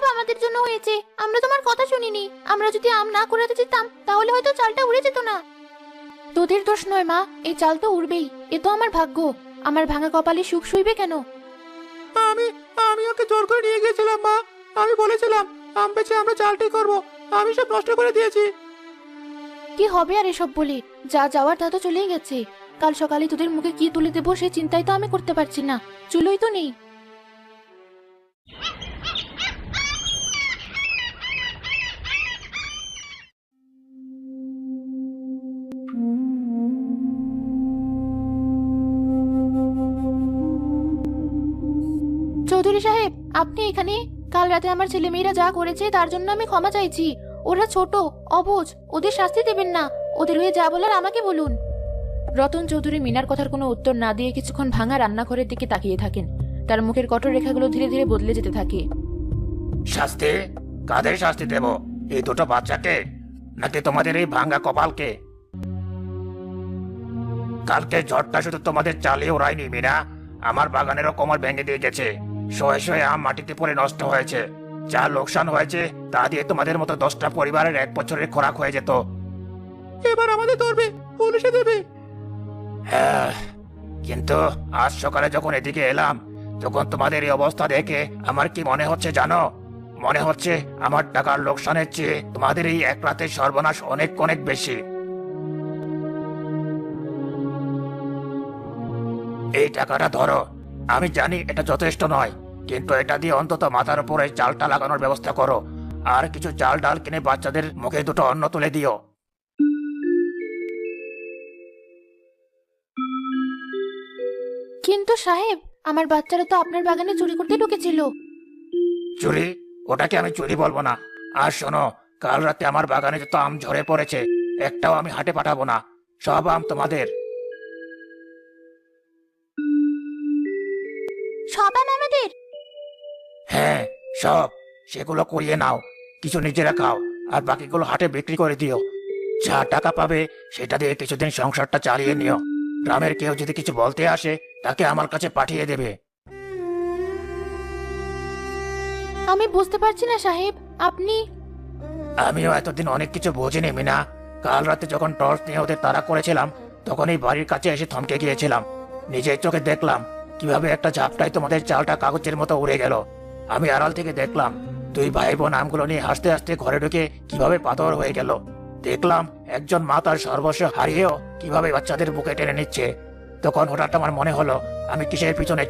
সব আমাদের জন্য হয়েছে। আমরা তোমার কথা শুনিনি। আমরা যদি আম না কুড়াতে যেতাম তাহলে হয়তো চালটা উড়ে যেত না। তোদের দোষ নয় মা, এই চাল তো উড়বেই। এ তো আমার ভাগ্য। আমার ভাঙা কপালে সুখ শুইবে কেন? আমি আমি ওকে জোর করে নিয়ে গিয়েছিলাম মা। আমি বলেছিলাম আম বেচে আমরা চালটি করব। আমি সব নষ্ট করে দিয়েছি। কি হবে আর এসব বলে? যা যাওয়ার তা তো চলেই গেছে। কাল সকালে তোদের মুখে কি তুলে দেবো সে চিন্তাই তো আমি করতে পারছি না। চুলোই তো নেই। চৌধুরী সাহেব, আপনি এখানে? কাল রাতে আমার ছেলেমেয়েরা যা করেছে তার জন্য আমি ক্ষমা চাইছি। ওরা ছোট, অবুঝ, ওদের শাস্তি দেবেন না। ওদের হয়ে যা বলার আমাকে বলুন। রতন চৌধুরী মিনার কথার কোনো উত্তর না দিয়ে কিছুক্ষণ ভাঙা রান্নাঘরের দিকে তাকিয়ে থাকেন। তার মুখের কঠোর রেখাগুলো ধীরে ধীরে বদলে যেতে থাকে। শাস্তি? কাদের শাস্তি দেব? এই দুটো বাচ্চাকে, নাকি তোমাদের এই ভাঙা কপালকে? কালকে ঝড়টা শুধু তোমাদের চালিয়ে ওড়ায়নি মিনা, আমার বাগানেরও কোমর ভেঙে দিয়ে গেছে। শয়ে শয়ে আম মাটিতে পড়ে নষ্ট হয়েছে। যা লোকসান হয়েছে তা দিয়ে তোমাদের মতো 10টা পরিবারের 1 বছরের খোরাক হয়ে যেত। এবার আমাদের ধরবে, পুলিশে দেবে। হ্যাঁ, কিন্তু আজ সকালে যখন এদিকে এলাম তখন তোমাদের এই অবস্থা দেখে আমার কি মনে হচ্ছে জানো? মনে হচ্ছে আমার টাকার লোকসানের চেয়ে তোমাদের এই এক রাতের সর্বনাশ অনেক অনেক বেশি। এই টাকাটা ধরো। আমি জানি এটা যথেষ্ট নয়, কিন্তু এটা দিয়ে অন্তত মাথার উপরে চালটা লাগানোর ব্যবস্থা করো। আর কিছু চাল ডাল কিনে বাচ্চাদের মুখে দুটো অন্ন তুলে দিও। কিন্তু সাহেব, আমার বাচ্চারা তো আপনার বাগানে চুরি করতে ঢুকেছিল। চুরি? ওটাকে আমি চুরি বলবো না। আর শোনো, কাল রাতে আমার বাগানে যত আম ঝরে পড়েছে একটাও আমি হাটে পাঠাবো না। সব আম তোমাদের। সব আম আমাদের? হ্যাঁ, সব। সেগুলো কুড়িয়ে নাও, কিছু নিজেরা খাও, আর বাকিগুলো হাটে বিক্রি করে দিও। যা টাকা পাবে সেটা দিয়ে কিছুদিন সংসারটা চালিয়ে নিও। গ্রামের কেউ যদি কিছু বলতে আসে তাকে আমার কাছে পাঠিয়ে দেবে। আমি বুঝতে পারছি না সাহেব, আপনি। আমিও এতদিন অনেক কিছু বুঝিনি মিনা। কাল রাতে যখন টর্চ নিয়ে ওদের তাড়া করেছিলাম তখন এই বাড়ির কাছে এসে থমকে গিয়েছিলাম। নিজের চোখে দেখলাম কিভাবে একটা ঝাপটায় তোমাদের চালটা কাগজের মতো উড়ে গেল। আমি আড়াল থেকে দেখলাম দুই ভাই বোন আমগুলো নিয়ে হাসতে হাসতে ঘরে ঢুকে কিভাবে পাথর হয়ে গেল। দেখলাম একজন মা তার সর্বস্ব হারিয়েও কিভাবে বাচ্চাদের বুকে টেনে নিচ্ছে। তখন হঠাৎ আমার মনে হলো আমি কিসের পিছনে